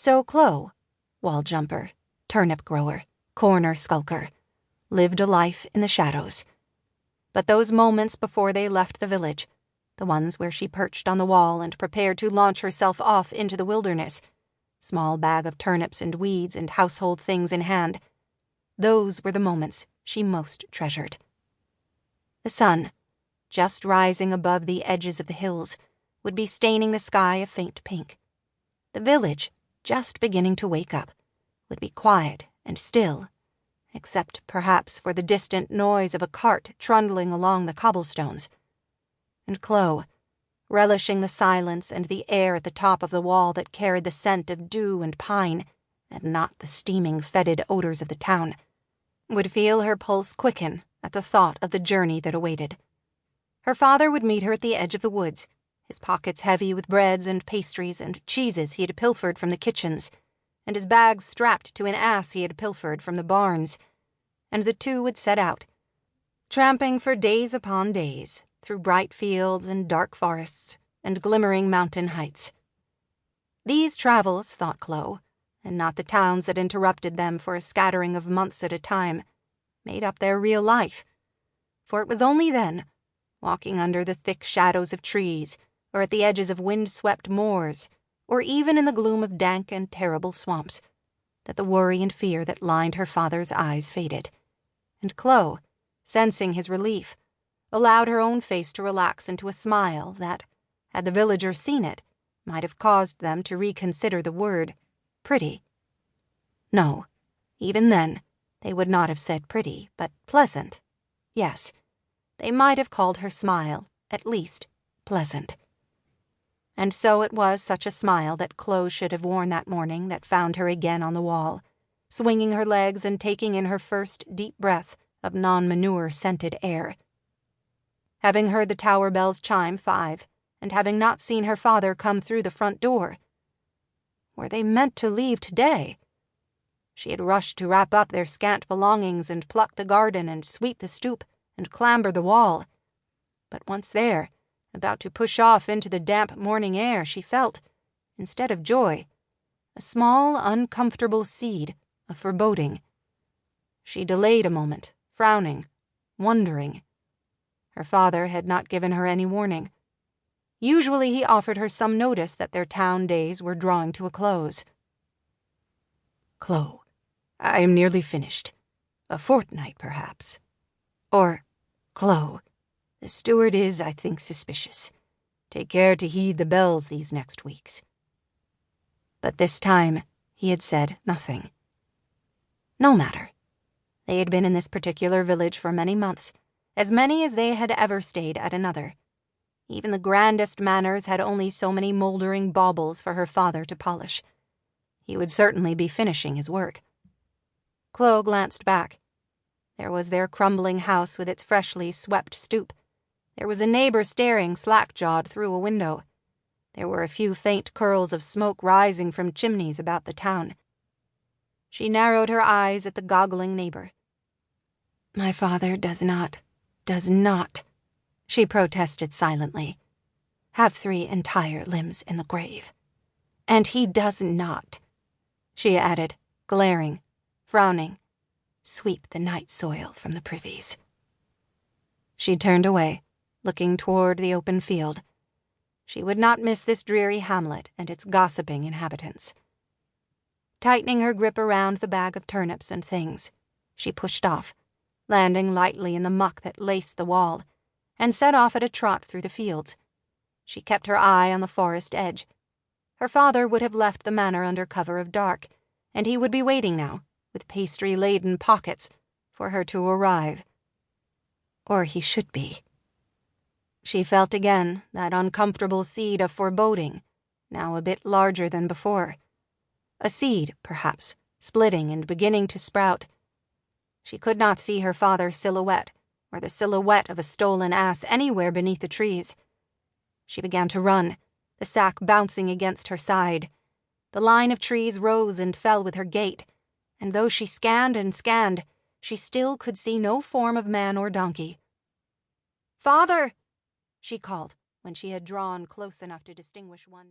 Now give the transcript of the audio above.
So Chloe, wall jumper, turnip grower, corner skulker, lived a life in the shadows. But those moments before they left the village, the ones where she perched on the wall and prepared to launch herself off into the wilderness, small bag of turnips and weeds and household things in hand, those were the moments she most treasured. The sun, just rising above the edges of the hills, would be staining the sky a faint pink. The village, just beginning to wake up, would be quiet and still, except perhaps for the distant noise of a cart trundling along the cobblestones. And Chloe, relishing the silence and the air at the top of the wall that carried the scent of dew and pine, and not the steaming, fetid odors of the town, would feel her pulse quicken at the thought of the journey that awaited. Her father would meet her at the edge of the woods, his pockets heavy with breads and pastries and cheeses he had pilfered from the kitchens, and his bags strapped to an ass he had pilfered from the barns, and the two would set out, tramping for days upon days, through bright fields and dark forests and glimmering mountain heights. These travels, thought Chloe, and not the towns that interrupted them for a scattering of months at a time, made up their real life. For it was only then, walking under the thick shadows of trees, or at the edges of wind-swept moors, or even in the gloom of dank and terrible swamps, that the worry and fear that lined her father's eyes faded, and Chloe, sensing his relief, allowed her own face to relax into a smile that, had the villagers seen it, might have caused them to reconsider the word pretty. No, even then, they would not have said pretty, but pleasant. Yes, they might have called her smile, at least, pleasant. And so it was such a smile that Chloe should have worn that morning that found her again on the wall, swinging her legs and taking in her first deep breath of non-manure-scented air. Having heard the tower bells chime 5, and having not seen her father come through the front door. Were they meant to leave today? She had rushed to wrap up their scant belongings and pluck the garden and sweep the stoop and clamber the wall. But once there, about to push off into the damp morning air, she felt, instead of joy, a small, uncomfortable seed of foreboding. She delayed a moment, frowning, wondering. Her father had not given her any warning. Usually he offered her some notice that their town days were drawing to a close. "Chloe, I am nearly finished. A fortnight, perhaps." Or, "Chloe, the steward is, I think, suspicious. Take care to heed the bells these next weeks." But this time he had said nothing. No matter. They had been in this particular village for many months, as many as they had ever stayed at another. Even the grandest manors had only so many mouldering baubles for her father to polish. He would certainly be finishing his work. Chloe glanced back. There was their crumbling house with its freshly swept stoop. There was a neighbor staring slack-jawed through a window. There were a few faint curls of smoke rising from chimneys about the town. She narrowed her eyes at the goggling neighbor. "My father does not, she protested silently, have 3 entire limbs in the grave. And he does not," she added, glaring, frowning, "sweep the night soil from the privies." She turned away, looking toward the open field. She would not miss this dreary hamlet and its gossiping inhabitants. Tightening her grip around the bag of turnips and things, she pushed off, landing lightly in the muck that laced the wall, and set off at a trot through the fields. She kept her eye on the forest edge. Her father would have left the manor under cover of dark, and he would be waiting now, with pastry-laden pockets, for her to arrive. Or he should be. She felt again that uncomfortable seed of foreboding, now a bit larger than before. A seed, perhaps, splitting and beginning to sprout. She could not see her father's silhouette, or the silhouette of a stolen ass anywhere beneath the trees. She began to run, the sack bouncing against her side. The line of trees rose and fell with her gait, and though she scanned and scanned, she still could see no form of man or donkey. "Father!" she called, when she had drawn close enough to distinguish one.